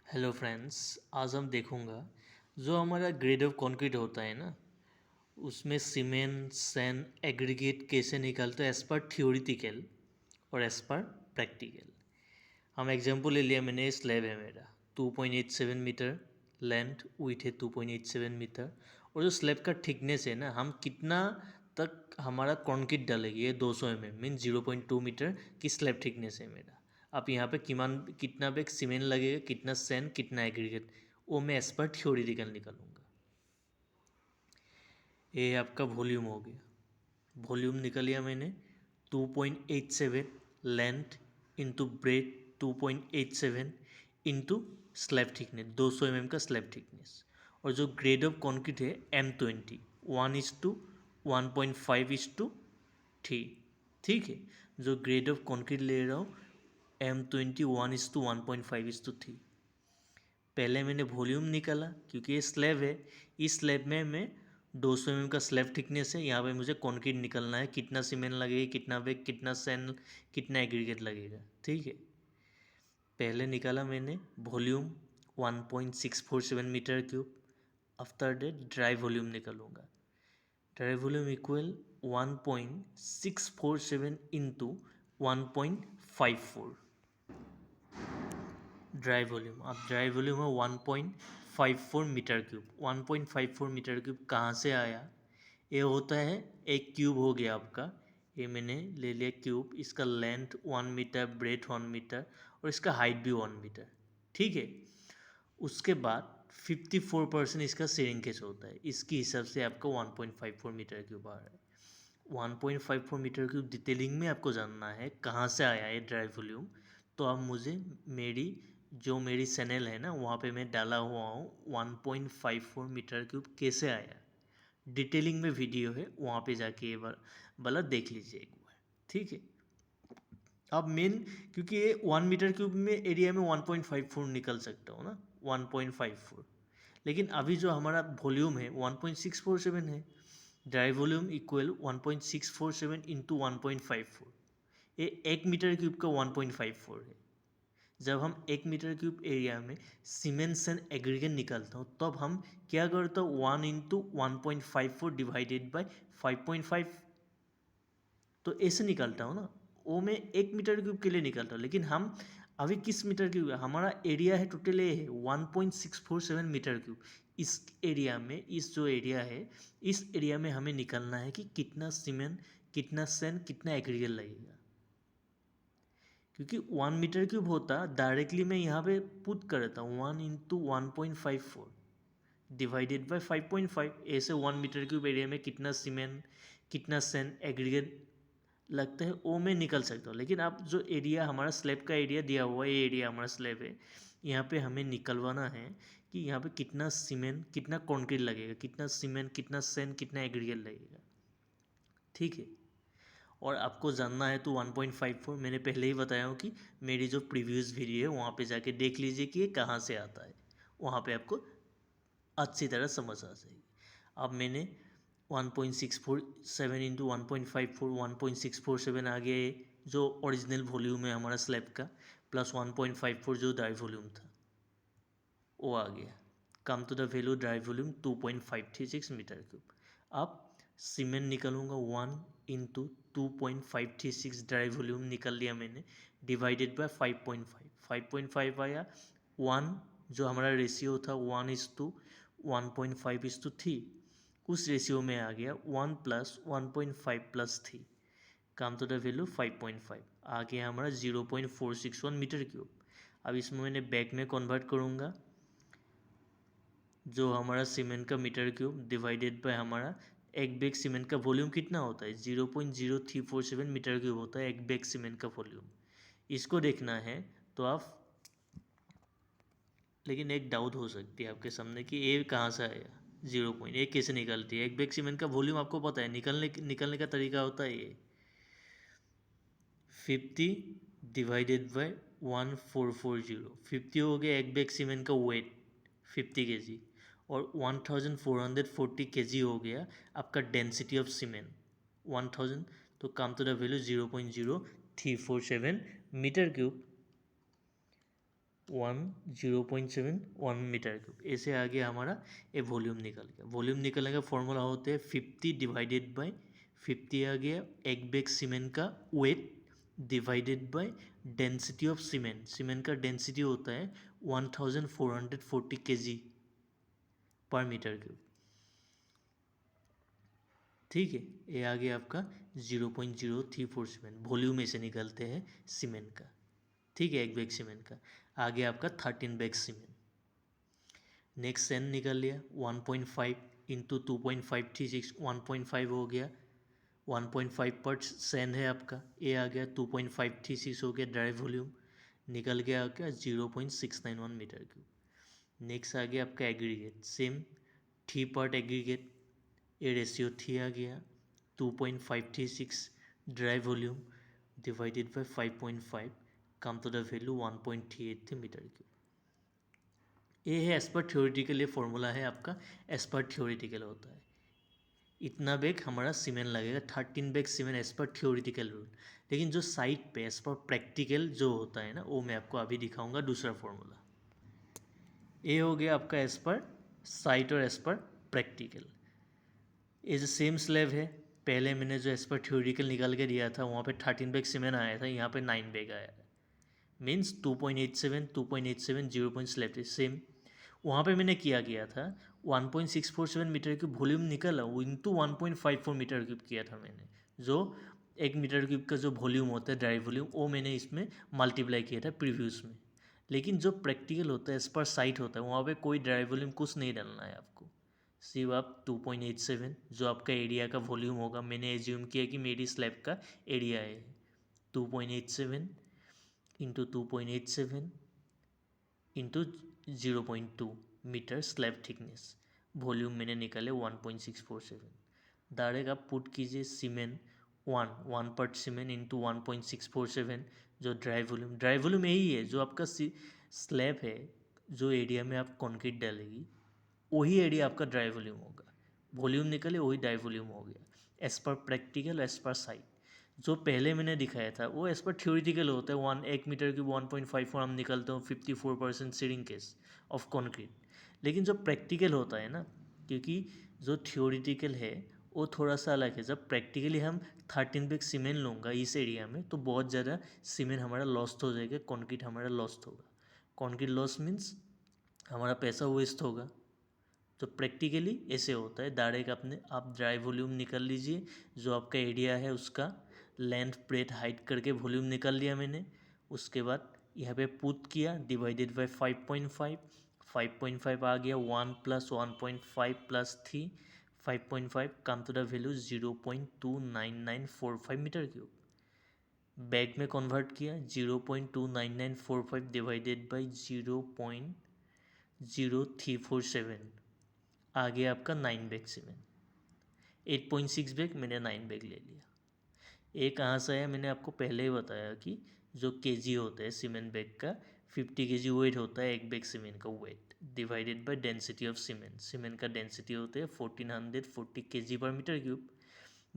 Hello friends. आज हम देखूंगा जो हमारा ग्रेड ऑफ कंक्रीट होता है ना, उसमें सीमेंट सैंड एग्रीगेट कैसे निकालते हैं एज पर थ्योरिटिकल और एज पर प्रैक्टिकल। हम एग्जांपल ले लिया, मैंने स्लैब है मेरा 2.87 मीटर लेंथ, विथ है 2.87 मीटर, और जो स्लैब का थिकनेस है ना, हम कितना तक हमारा कंक्रीट डालेंगे, ये 200 mm मीन 0.2 मीटर की स्लैब थिकनेस है मेरा। अब यहाँ पे कितना बेग सीमेंट लगेगा, कितना सैंड, कितना एग्रीगेट, वो मैं एज पर थ्योरिटिकल निकालूंगा। ये आपका वॉल्यूम हो गया। वॉल्यूम निकल लिया मैंने 2.87 length into breadth 2.87 into slab thickness 200 mm का स्लैब थिकनेस। और जो ग्रेड ऑफ कंक्रीट है M20 1:1.5:3। ठीक है, जो ग्रेड ऑफ कंक्रीट ले रहा हूँ M20 1:1.5:3। पहले मैंने वॉल्यूम निकाला क्योंकि ये स्लैब है। इस स्लैब में मैं 200 mm का स्लैब थिकनेस है, यहाँ पे मुझे कंक्रीट निकलना है, कितना सीमेंट लगेगा, कितना वेग, कितना सैंड, कितना एग्रीगेट लगेगा। ठीक है, पहले निकाला मैंने volume 1.647 metre cube. After that dry volume निकालूंगा। Dry volume equal 1.647 into 1.54। Dry volume, अब ड्राई वॉल्यूम है 1.54 मीटर क्यूब। 1.54 मीटर क्यूब कहाँ से आया? ये होता है, एक क्यूब हो गया आपका, ये मैंने ले लिया क्यूब, इसका लेंथ 1 मीटर, ब्रेथ 1 मीटर, और इसका हाइट भी 1 मीटर। ठीक है, उसके बाद 54% इसका शेयरिंग होता है, इसके हिसाब से आपका 1.54 मीटर क्यूब आ रहा है। 1.54 मीटर क्यूब डिटेलिंग में आपको जानना है कहाँ से आया है ड्राई वॉल्यूम, तो अब मुझे मेरी चैनल है ना, वहाँ पे मैं डाला हुआ हूँ 1.54 मीटर क्यूब कैसे आया। डिटेलिंग में वीडियो है, वहाँ पे जाके ये वाला देख लीजिए एक बार। ठीक है, अब मेन, क्योंकि ये 1 मीटर क्यूब में एरिया में 1.54 निकल सकता हो ना, 1.54। लेकिन अभी जो हमारा वॉल्यूम है 1.647 है। Dry volume equal 1.647 into 1.54। ये 1 मीटर क्यूब का 1.54 है। जब हम 1 मीटर क्यूब एरिया में सीमेंट एंड एग्रीगेट निकालता हूँ, तब हम क्या करता हूँ, 1 इंटू 1.54 डिवाइडेड बाई 5.5, तो ऐसे निकालता हूँ ना। वो मैं 1 मीटर क्यूब के लिए निकालता हूँ, लेकिन हम अभी किस मीटर क्यूब, हमारा एरिया है टोटल ये है 1.647 मीटर क्यूब। इस एरिया में, इस जो एरिया है, इस एरिया में हमें निकालना है कि कितना सीमेंट, कितना सैंड, कितना एग्रीगेट लगेगा। क्योंकि 1 मीटर क्यूब होता, डायरेक्टली मैं यहाँ पे पुट करता हूँ 1 इंटू 1.54 डिवाइडेड बाई 5.5। ऐसे 1 मीटर क्यूब एरिया में कितना सीमेंट, कितना सैंड, एग्रीगेट लगता है, वो मैं निकल सकता हूँ। लेकिन आप जो एरिया हमारा स्लैब का एरिया दिया हुआ है, ये एरिया हमारा स्लैब है, यहाँ पे हमें निकलवाना है कि यहाँ पे कितना सीमेंट, कितना कंक्रीट लगेगा, कितना सीमेंट, कितना सैंड, कितना एग्रीगेट लगेगा। ठीक है, और आपको जानना है तो 1.54 मैंने पहले ही बताया हूँ कि मेरी जो प्रीवियस वीडियो है वहाँ पे जाके देख लीजिए कि ये कहाँ से आता है, वहाँ पे आपको अच्छी तरह समझ आ जाएगी। अब मैंने 1.647 इंटू 1.54, 1.647 आ गया ये जो ओरिजिनल वॉल्यूम है हमारा स्लैब का, प्लस 1.54 जो ड्राई वॉल्यूम था वो आ गया। Come to the value dry volume 2.536 metre cube. अब सीमेंट निकालूंगा 1 इंटू 2.536 ड्राई वॉल्यूम निकल लिया मैंने, डिवाइडेड बाय 5.5। 5.5 आया, 1 जो हमारा रेशियो था 1:1.5:3, उस रेशियो में आ गया 1 plus 1.5 plus 3, come to the value 5.5 आ गया हमारा 0.461 मीटर क्यूब। अब इसमें मैंने बैग में कन्वर्ट करूँगा, जो हमारा सीमेंट का मीटर क्यूब डिवाइडेड बाय हमारा एक बैग सीमेंट का वॉल्यूम कितना होता है, 0.0347 मीटर क्यूब होता है एक बैग सीमेंट का वॉल्यूम। इसको देखना है तो आप, लेकिन एक डाउट हो सकती है आपके सामने कि ए कहाँ से आया, 0 ए कैसे निकलती है। एक बैग सीमेंट का वॉल्यूम आपको पता है, निकलने का तरीका होता है ये 50 डिवाइडेड बाय 1440। 50 हो गया एक बैग सीमेंट का वेट 50 kg, और 1440 kg हो गया आपका डेंसिटी ऑफ सीमेंट 1000, तो come to the value 0.0347 metre cube 0.7 metre cube. ऐसे आ गया हमारा ये वॉल्यूम निकल गया। वॉल्यूम निकलने का फॉर्मूला होता है 50 डिवाइडेड बाय 50 आ गया एक बैग सीमेंट का weight divided by density of cement. Cement का डेंसिटी होता है 1440 kg पर मीटर क्यूब। ठीक है, ये आ गया आपका 0.034 सीमेंट। वॉल्यूम ऐसे निकलते हैं सीमेंट का। ठीक है, एक बैग सीमेंट का। आ गया आपका 13 बैग सीमेंट। नेक्स्ट सेन निकल लिया 1.5 इंटू 2.536 1.5 हो गया। 1.5 पर सेन है आपका। ए आ गया 2.536 हो गया ड्राई वॉल्यूम। निकल गया आपका 0.691 मीटर क्यूब। नेक्स्ट आ गया आपका aggregate. Same 3 part aggregate. A ratio 3 आ गया 2.536 dry volume divided by 5.5 come to the value 1.383 metre cube. ये है एज पर थ्योरेटिकल। ये फॉर्मूला है आपका एज पर थ्योरेटिकल होता है। इतना बैग हमारा सीमेंट लगेगा 13 bag cement as per theoretical rule. लेकिन जो साइट पे एज पर प्रैक्टिकल जो होता है ना वो मैं आपको अभी दिखाऊंगा दूसरा फॉर्मूला। ये हो गया आपका एज पर साइट और एज पर प्रैक्टिकल। ये जो सेम स्लैब है पहले मैंने जो एज पर थ्योरेटिकल निकाल के दिया था वहाँ पे 13 बैग सीमेंट आया था, यहाँ पे 9 बैग आया है। Means 2.87 2.87 0.3 same. वहाँ पे मैंने किया गया था 1.647 मीटर क्यूब वॉल्यूम निकला वो इंटू 1.54 मीटर क्यूब किया था मैंने। जो 1 मीटर क्यूब का जो वॉल्यूम होता है ड्राई वॉल्यूम वो मैंने इसमें मल्टीप्लाई किया था प्रीवियस में। लेकिन जो प्रैक्टिकल होता है एज पर साइट होता है वहाँ पे कोई ड्राई वॉल्यूम कुछ नहीं डालना है आपको। सिर्फ आप 2.87 जो आपका एरिया का वॉल्यूम होगा, मैंने एज्यूम किया कि मेरी स्लैब का एरिया है 2.87 into 2.87 into 0.2 metre slab thickness. Volume मैंने निकाले 1.647। डायरेक्ट आप पुट कीजिए सीमेंट 1 पर सीमेंट इंटू 1.647 जो ड्राई वॉल्यूम यही है जो आपका स्लैब है। जो एरिया में आप कंक्रीट डालेगी वही एरिया आपका ड्राई वॉल्यूम होगा। वॉल्यूम निकले वही ड्राई वॉल्यूम हो गया as per practical as per site. जो पहले मैंने दिखाया था वो एज पर थ्योरेटिकल होता है 1 मीटर की 1.54 हम निकलते हो 54% सीडिंग केस ऑफ कॉन्क्रीट। लेकिन जो प्रैक्टिकल होता है ना, क्योंकि जो थ्योरेटिकल है वो थोड़ा सा अलग है। जब प्रैक्टिकली हम 13 बैग सीमेंट लूँगा इस एरिया में तो बहुत ज़्यादा सीमेंट हमारा लॉस्ट हो जाएगा, कॉन्क्रीट हमारा लॉस्ट होगा। कॉन्क्रीट लॉस मीन्स हमारा पैसा वेस्ट होगा। तो प्रैक्टिकली ऐसे होता है। डायरेक्ट आप ड्राई वॉल्यूम निकल लीजिए जो आपका एरिया है उसका लेंथ ब्रेथ हाइट करके वॉल्यूम निकाल लिया मैंने। उसके बाद यहाँ पे पुट किया डिवाइडेड बाय 5.5 5.5 आ गया 1 + 1.5 + 3 5.5 come to the value 0.29945 metre cube. Bag में कन्वर्ट किया 0.29945 डिवाइडेड बाई 0.0347 आ गया आपका 9 बैग सीमेंट। 8.6 बैग मैंने 9 बैग ले लिया। ये कहाँ से आया मैंने आपको पहले ही बताया कि जो केजी होता है सीमेंट बैग का 50 kg वेट होता है एक बैग सीमेंट का weight divided by density of cement. Cement का डेंसिटी होता है 1440 kg पर मीटर क्यूब।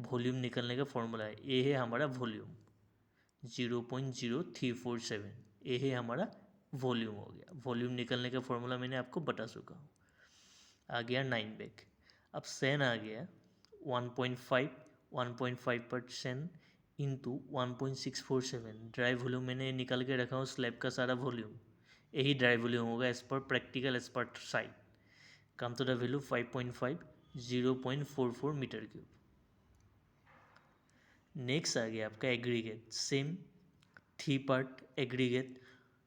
वॉल्यूम निकलने का फॉर्मूला है, ये है हमारा वॉल्यूम 0.0347। ये है हमारा वॉल्यूम हो गया। वॉल्यूम निकलने का फॉर्मूला मैंने आपको बता चुका हूँ। आ गया 9 बैग। अब सेन आ गया 1.5% इंटू 1.647 ड्राई वॉल्यूम मैंने निकल के रखा हूँ स्लैब का सारा वॉल्यूम। यही ड्राई वॉल्यूम होगा as per practical as per site. Come to the value 5.5 0.44 metre cube. Next आ गया आपका aggregate. Same 3 part aggregate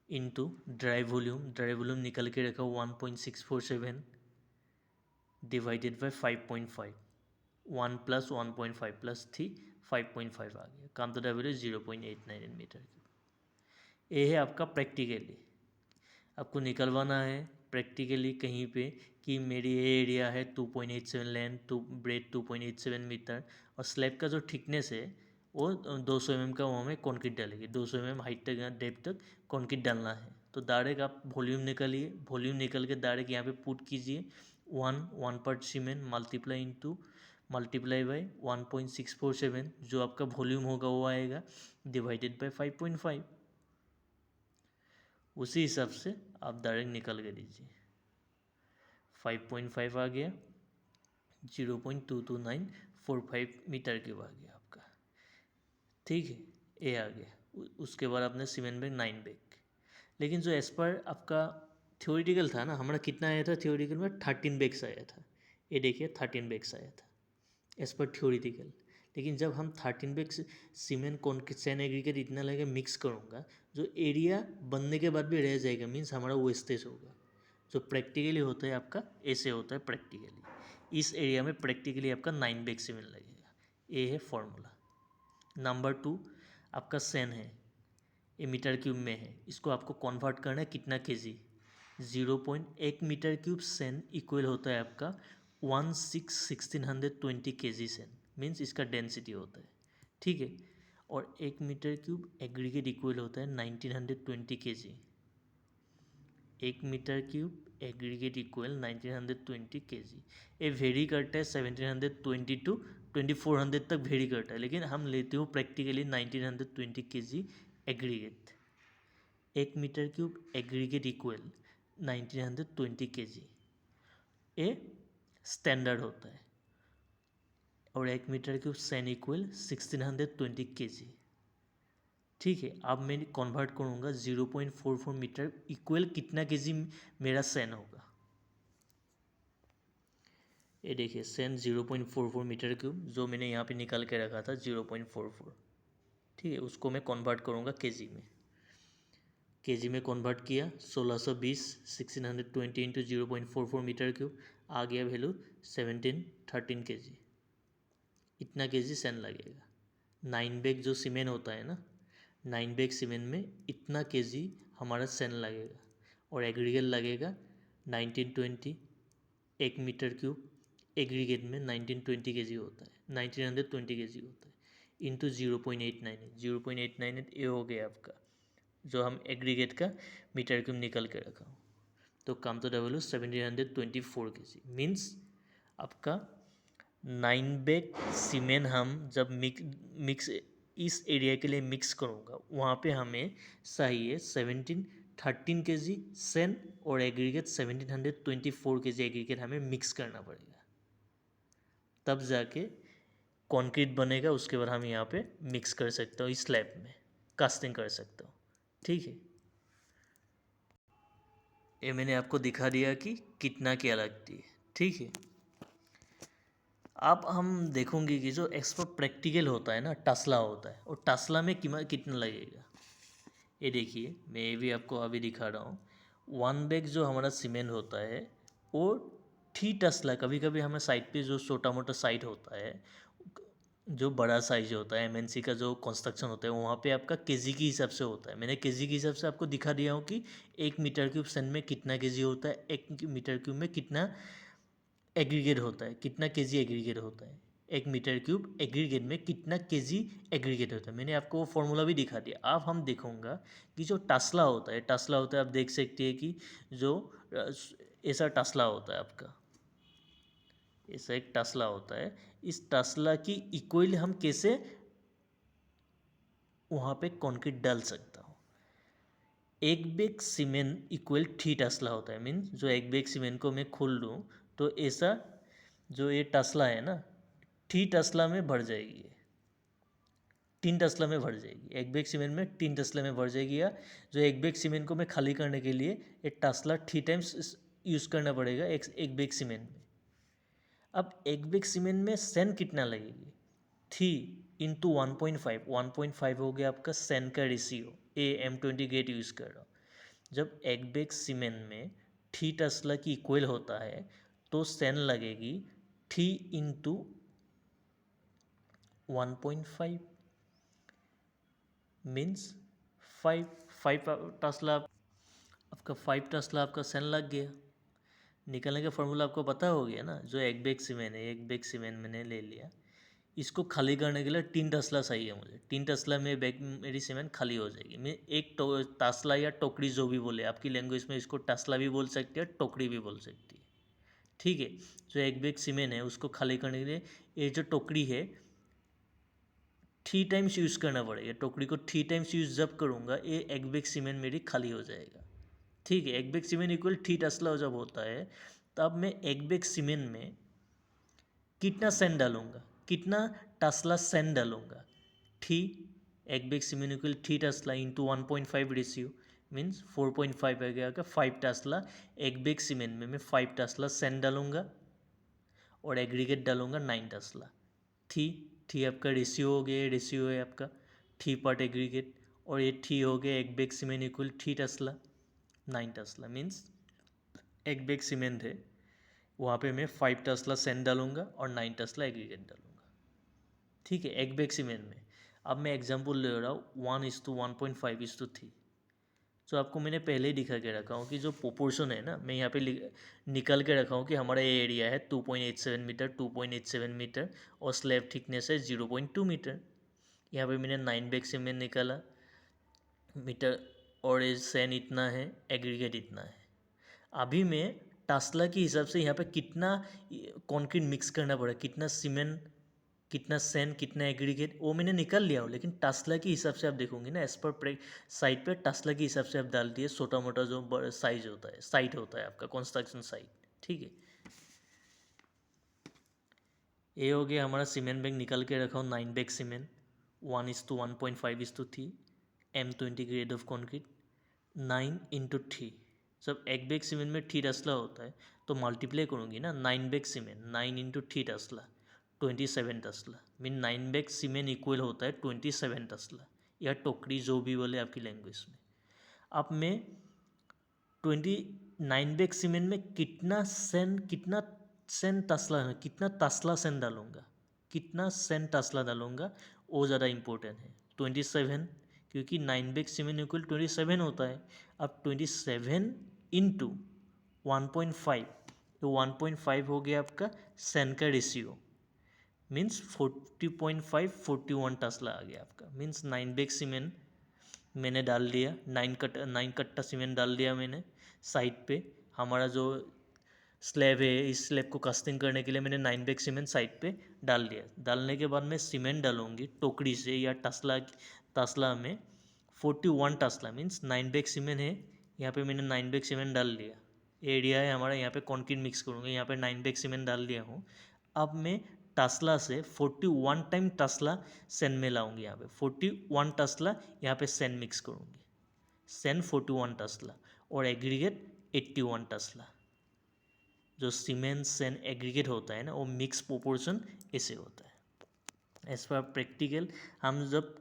into dry volume निकल के रखा 1.647 डिवाइडेड बाय 5.5 1 + 1.5 + 3 5.5 आ गया। Come to the value 0.899 metre cube. ये है आपका प्रैक्टिकली। आपको निकलवाना है प्रैक्टिकली कहीं पे कि मेरी ये एरिया है 2.87 लेंथ टू ब्रेथ 2.87 मीटर और स्लैब का जो थिकनेस है वो 200 mm का वो हमें कॉन्क्रीट डालेगी। 200 mm हाइट तक डेप्थ तक कॉन्क्रीट डालना है। तो डायरेक्ट आप वॉल्यूम निकालिए, वॉल्यूम निकल के डायरेक्ट यहाँ पे पुट कीजिए 1 पर सीमेंट मल्टीप्लाई बाई 1.647 जो आपका वॉल्यूम होगा वो आएगा डिवाइडेड बाई 5.5 उसी हिसाब से आप डायरेक्ट निकल के दीजिए। 5.5 आ गया, 0.22945 मीटर क्यूब आ गया आपका। ठीक है, ए आ गया। उसके बाद आपने सीमेंट बैग 9 बैग। लेकिन जो एज पर आपका थ्योरेटिकल था ना, हमारा कितना आया था थ्योरेटिकल में? 13 बैग्स आया था। ये देखिए 13 बैग्स आया था एज पर थ्योरेटिकल। लेकिन जब हम 13 bags cement concrete sand aggregate इतना लगे मिक्स करूँगा, जो एरिया बनने के बाद भी रह जाएगा, मीन्स हमारा वेस्टेज होगा। जो प्रैक्टिकली होता है आपका ऐसे होता है प्रैक्टिकली। इस एरिया में प्रैक्टिकली आपका 9 बैग सीमेंट लगेगा। ये है फॉर्मूला। नंबर 2 आपका सैंड है, ये मीटर क्यूब में है, इसको आपको कन्वर्ट करना है कितना KG? 0.1 metre cube sand equal होता है आपका 1620 केजी सैंड, मीन्स इसका डेंसिटी होता है। ठीक है, और 1 मीटर क्यूब एग्रीगेट इक्वल होता है 1920 KG. 1 metre cube aggregate equal 1920 KG. ये वेरी करता है 1720 टू 2400 तक वेरी करता है, लेकिन हम लेते हो practically 1920 KG aggregate. 1 metre cube aggregate equal 1920 KG, ये स्टैंडर्ड होता है। और 1 metre cube sand equal 1620 KG. ठीक है, अब मैं कन्वर्ट करूँगा 0.44 मीटर इक्वल कितना केजी मेरा सैंड होगा। ये देखिए सैंड 0.44 मीटर क्यूब, जो मैंने यहाँ पे निकाल के रखा था 0.44। ठीक है, उसको मैं कन्वर्ट करूँगा केजी में। केजी में कन्वर्ट किया 1620, 1620 इंटू 0.44 मीटर क्यूब, आ गया वैल्यू 1713 केजी। इतना केजी सैंड लगेगा। 9 बैग जो सीमेंट होता है ना, 9 बैग सीमेंट में इतना केजी हमारा सैंड लगेगा। और एग्रीगेट लगेगा 1920, 1 मीटर क्यूब एग्रीगेट में 1920 केजी होता है, 1920 केजी होता है, इंटू 0.898। 0.898 ये हो गया आपका जो हम एग्रीगेट का मीटर क्यूब निकल के रखा हूँ। तो कम तो डबल 1724 केजी, मीन्स आपका 9 बैग सीमेंट हम जब मिक्स इस एरिया के लिए मिक्स करूँगा, वहाँ पे हमें चाहिए 1713 केजी सैंड और एग्रीगेट 1724 केजी एग्रीगेट हमें मिक्स करना पड़ेगा, तब जाके कंक्रीट बनेगा। उसके बाद हम यहाँ पे मिक्स कर सकते हो, इस स्लैब में कास्टिंग कर सकते हो। ठीक है, ये मैंने आपको दिखा दिया कि कितना क्या लगती है। ठीक है, अब हम देखोगे कि जो एक्सपर्ट प्रैक्टिकल होता है ना, टसला होता है, और टसला में कितना लगेगा। ये देखिए मैं ये भी आपको अभी दिखा रहा हूँ। 1 बैग जो हमारा सीमेंट होता है वो ठी टसला, कभी कभी हमें साइड पे जो छोटा मोटा साइट होता है, जो बड़ा साइज होता है एमएनसी का जो कंस्ट्रक्शन होता है, वहाँ पे आपका केजी के हिसाब से होता है। मैंने केजी के हिसाब से आपको दिखा दिया हूँ कि 1 मीटर क्यूब सैंड में कितना केजी होता है, 1 मीटर क्यूब में कितना एग्रीगेट होता है, कितना केजी एग्रीगेट होता है, 1 मीटर क्यूब एग्रीगेट में कितना केजी एग्रीगेट होता है। मैंने आपको वो फॉर्मूला भी दिखा दिया। अब हम देखूंगा कि जो टसला होता है, टसला होता है, आप देख सकते हैं कि जो ऐसा टसला होता है आपका, ऐसा एक टसला होता है। इस टसला की इक्वल हम कैसे वहाँ पे कंक्रीट डाल सकता हूँ। 1 बैग सीमेंट इक्वल 3 टसला होता है, मीन्स जो 1 बैग सीमेंट को मैं खोल लूँ तो ऐसा जो ये टसला है ना, 3 टसला में भर जाएगी, 3 टसला में भर जाएगी। 1 बैग सीमेंट में 3 टसला में भर जाएगी। या जो 1 बैग सीमेंट को मैं खाली करने के लिए एक टसला 3 टाइम्स यूज़ करना पड़ेगा एक बैग सीमेंट में। अब 1 बैग सीमेंट में सैंड कितना लगेगी? 3 × 1.5, 1.5 हो गया आपका सैंड का रेशियो। M20 गेट यूज़ कर रहा हूँ। जब 1 बैग सीमेंट में 3 टसला की इक्वल होता है तो सैंड लगेगी 3 × 1.5, मीन्स 5 टसला आपका 5 टसला आपका सैंड लग गया। निकलने का फॉर्मूला आपको पता हो गया ना। जो 1 बैग सीमेंट है, 1 बैग सीमेंट मैंने ले लिया, इसको खाली करने के लिए 3 टसला चाहिए मुझे। 3 टसला में बैग मेरी सीमेंट खाली हो जाएगी। मैं एक तसला या टोकरी जो भी बोले, आपकी लैंग्वेज में इसको टसला भी बोल सकती है, टोकरी भी बोल सकती है। ठीक है, जो 1 बैग सीमेंट है उसको खाली करने के लिए ये जो टोकरी है 3 टाइम्स यूज़ करना पड़ेगा टोकरी को। 3 टाइम्स यूज़ जब करूँगा ये एक बैग सीमेंट मेरी खाली हो जाएगा। ठीक है, एक बैग सीमेंट इक्वल 3 टसला जब होता है तब मैं एक बैग सीमेंट में कितना सेंड डालूंगा, कितना टसला सेंड डालूंगा। 3, एक बैग सीमेंट इक्वल 3 टसला इंटू 1.5 रेशियो मीन्स 4.5 आ गया। 5 टसला, एक बैग सीमेंट में मैं 5 टसला सेंड डालूंगा और एग्रीगेट डालूंगा 9 टसला। थी आपका रेशियो हो गया, रेशियो है आपका 3 पार्ट एग्रीगेट, और ये 3 हो गया एक बैग सीमेंट इक्वल 3 टसला 9 टसला मीन्स एक बैग सीमेंट है वहाँ पे मैं 5 टसला सेंड डालूंगा और 9 टसला एग्रीगेट डालूंगा। ठीक है, एक बैग सीमेंट में। अब मैं एग्जांपल ले रहा हूँ 1:1.5:3। जो आपको मैंने पहले ही दिखा के रखा हूँ कि जो प्रोपोर्शन है ना, मैं यहाँ पे निकाल के रखा हूँ कि हमारा ये एरिया है 2.87 मीटर, 2.87 मीटर और स्लैब थिकनेस है 0.2 मीटर। यहाँ पे मैंने 9 बैग सीमेंट निकाला मीटर और सैन इतना है, एग्रीगेट इतना है। अभी मैं टास्ला के हिसाब से यहाँ पे कितना कंक्रीट मिक्स करना पड़ा, कितना सीमेंट, कितना सैंड, कितना एग्रीगेट, वो मैंने निकाल लिया हूँ। लेकिन टास्ला के हिसाब से आप देखोगे ना, एज पर साइट पे टास्ला के हिसाब से आप डाल दिए छोटा मोटा जो साइज होता है, साइट होता है आपका कंस्ट्रक्शन साइट। ठीक है, ये हो गया हमारा सीमेंट बैग निकाल के रखा हूँ 9 bag cement 1:1.5:3 M20 grade of concrete 9 × 3। जब एक बैग सीमेंट में 3 टसला होता है तो मल्टीप्लाई करूँगी ना, 9 बैग सीमेंट 9 × 3 टसला 27 टसला मीन 9 बैग सीमेंट इक्वल होता है 27 टसला या टोकरी जो भी बोले आपकी लैंग्वेज में। अब मैं 29 बैग सीमेंट में कितना सेन तसला सेन डालूंगा, कितना सेन तसला डालूंगा वो ज़्यादा इम्पोर्टेंट है। 27 क्योंकि 9 बैग सीमेंट इक्वल 27 होता है। अब 27 इंटू 1.5 तो 1.5 हो गया आपका सेन का रेशियो मीन्स 40.5 41 टसला आ गया आपका। मीन्स 9 बैग सीमेंट मैंने डाल दिया, 9 कट्टा सीमेंट डाल दिया मैंने साइड पे। हमारा जो स्लैब है इस स्लैब को कास्टिंग करने के लिए मैंने 9 बैग सीमेंट साइड पे डाल दिया। डालने के बाद मैं सीमेंट डालूंगी टोकरी से या तसला तसला में 41 तसला मीन्स 9 बैग सीमेंट है, यहाँ पे मैंने 9 बैग सीमेंट डाल दिया। एरिया है हमारा, यहाँ पे कंक्रीट मिक्स करूँगा, यहाँ पे 9 बैग सीमेंट डाल दिया हूँ। अब मैं तसला से 41 टाइम तसला सेन में लाऊंगी, यहाँ पे 41 तसला यहाँ पे सेन मिक्स करूँगी, सेन 41 तसला और एग्रीगेट 81 तसला। जो सीमेंट सेन एग्रीगेट होता है ना वो मिक्स प्रोपोर्शन ऐसे होता है। एज पर प्रैक्टिकल हम जब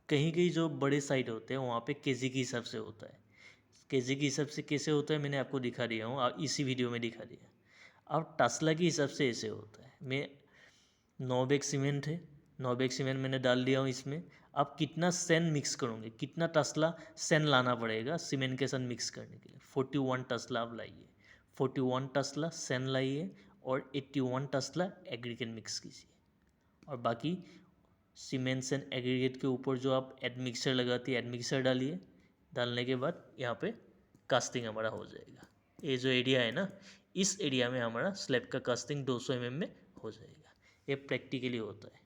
कहीं कहीं जो बड़े साइट होते हैं वहाँ पे केजी के हिसाब से होता है। केजी के हिसाब से कैसे होता है मैंने आपको दिखा दिया हूँ, इसी वीडियो में दिखा दिया। अब तसला के हिसाब से ऐसे होता है। मैं 9 बैग सीमेंट है, 9 बैग सीमेंट मैंने डाल दिया हूँ इसमें। अब कितना सेन मिक्स करूँगी, कितना तसला सेन लाना पड़ेगा सीमेंट के साथ मिक्स करने के लिए। 41 तसला आप लाइए, 41 तसला सेन लाइए और 81 तसला एग्रीगेट मिक्स कीजिए। और बाकी सीमेंट सेन एग्रीगेट के ऊपर जो आप एडमिक्सर लगाती है एडमिक्सर डालिए। डालने के बाद यहाँ पे कास्टिंग हमारा हो जाएगा। ये जो एरिया है ना, इस एरिया में हमारा स्लैब का कास्टिंग 200 mm में हो जाएगा। ये प्रैक्टिकली होता है।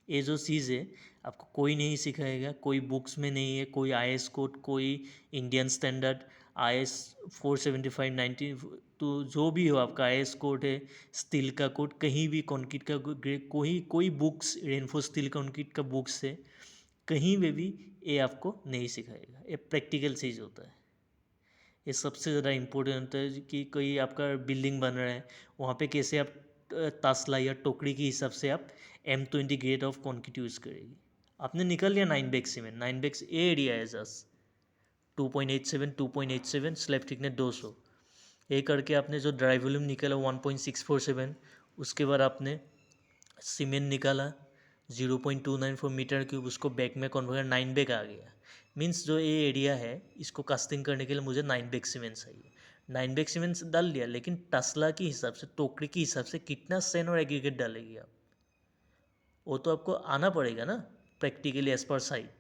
ये जो चीज़ है आपको कोई नहीं सिखाएगा, कोई बुक्स में नहीं है, कोई IS कोड, कोई इंडियन स्टैंडर्ड IS 475-90 तो जो भी हो आपका IS कोड है, स्टील का कोड, कहीं भी कंक्रीट का कोई बुक्स रेनफोर्स स्टील कंक्रीट का बुक्स है, कहीं पे भी ये आपको नहीं सिखाएगा। ये प्रैक्टिकल चीज़ होता है। ये सबसे ज़्यादा इम्पोर्टेंट होता है कि कोई आपका बिल्डिंग बन रहा है वहाँ पे कैसे आप तसला या टोकरी के हिसाब से आप M20 grade of concrete use करेगी। आपने निकल लिया 9 बैग सीमेंट, 9 बैग्स ए एरिया है जस्ट 2.87 स्लैब थिकनेस 200। ये करके आपने जो ड्राई वॉल्यूम निकाला 1.647, उसके बाद आपने सीमेंट निकाला 0.294 मीटर क्यूब, उसको बैग में कन्वर्ट 9 बैग आ गया। मीन्स जो ये एरिया है इसको कास्टिंग करने के लिए मुझे 9 बैग सीमेंट चाहिए। 9 बैग सीमेंट डाल दिया, लेकिन तसला के हिसाब से टोकरी के हिसाब से कितना सेन और एग्रीगेट डालेगी आप, वो तो आपको आना पड़ेगा ना प्रैक्टिकली एज पर साइट।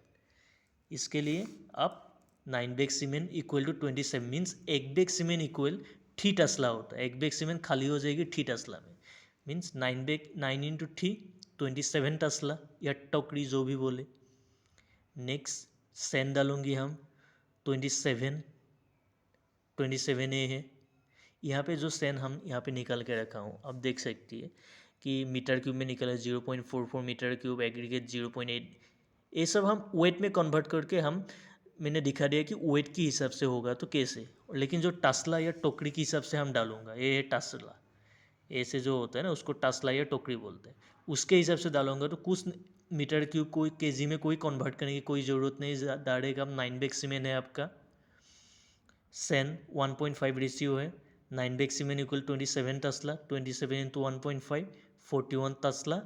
इसके लिए आप 9 bag cement equal to 27 means एक बैग सीमेंट इक्वल 3 टसला होता है। एक बैग सीमेंट खाली हो जाएगी 3 टसला में, मीन्स 9 × 3 27 टस्ला या टोकरी जो भी बोले। नेक्स्ट सेन डालूंगी हम 27 ए है। यहाँ पे जो सेन हम यहाँ पे निकाल के रखा हूँ अब देख सकती है कि मीटर क्यूब में निकला 0.44 मीटर क्यूब, एग्रीगेट 0.8। ये सब हम वेट में कन्वर्ट करके हम मैंने दिखा दिया कि वेट के हिसाब से होगा तो कैसे, लेकिन जो टस्ला या टोकरी के हिसाब से हम डालूंगा, ये है टस्ला, ऐसे जो होता है ना उसको टस्ला या टोकरी बोलते हैं, उसके हिसाब से डालूंगा तो कुछ मीटर क्यूब कोई केजी में कोई कन्वर्ट करने की कोई ज़रूरत नहीं। डायरेक्ट अब 9 बैग सीमेंट है आपका, सेन 1.5 रेशियो है, 9 बैग सीमेंट इक्वल 27 टस्ला, 27 इंटू 1.5 41 टस्ला,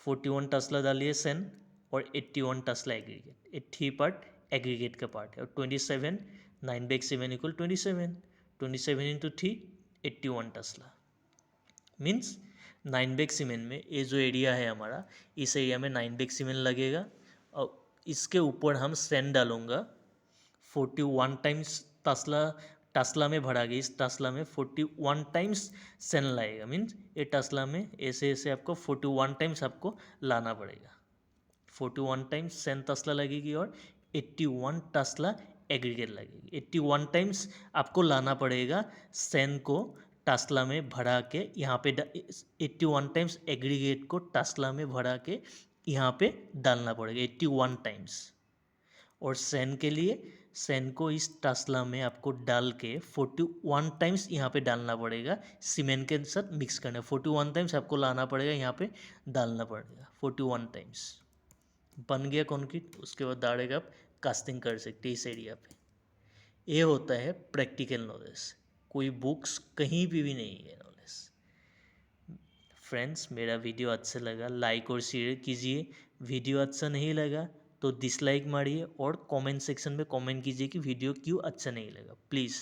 41 टस्ला डालिए सेन और 81 टस्ला एग्रीगेट, 80 पार्ट एग्रीगेट का पार्ट है और 27 9 बैग सीमेंट इक्वल 27 इंटू 3 81 टस्ला। मीन्स 9 बैग सीमेंट में ये जो एरिया है हमारा, इस एरिया में 9 बैग सीमेंट लगेगा और इसके ऊपर हम सेंड डालूंगा 41 टाइम्स टस्ला में भरा गया, इस टस्ला में 41 टाइम्स सेन लाएगा। मीन्स ये टस्ला में ऐसे ऐसे आपको 41 टाइम्स आपको लाना पड़ेगा, 41 टाइम्स सेन टस्ला लगेगी और 81 टस्ला एग्रीगेट लगेगी। 81 टाइम्स आपको लाना पड़ेगा सेन को टस्ला में भरा के, यहाँ पे 81 टाइम्स एग्रीगेट को टस्ला में भरा के यहाँ पे डालना पड़ेगा 81 टाइम्स। और सेन के लिए सेन को इस टस्ला में आपको डाल के 41 टाइम्स यहाँ पे डालना पड़ेगा, सीमेंट के साथ मिक्स करना, 41 टाइम्स आपको लाना पड़ेगा, यहाँ पे डालना पड़ेगा 41 टाइम्स। बन गया कंक्रीट, उसके बाद डायरेक्ट आप कास्टिंग कर सकते हैं इस एरिया पे। ये होता है प्रैक्टिकल नॉलेज, कोई बुक्स कहीं भी नहीं है नॉलेज। फ्रेंड्स मेरा वीडियो अच्छा लगा लाइक और शेयर कीजिए, वीडियो अच्छा नहीं लगा तो डिसलाइक मारिए और कमेंट सेक्शन में कमेंट कीजिए कि वीडियो क्यों अच्छा नहीं लगा प्लीज़।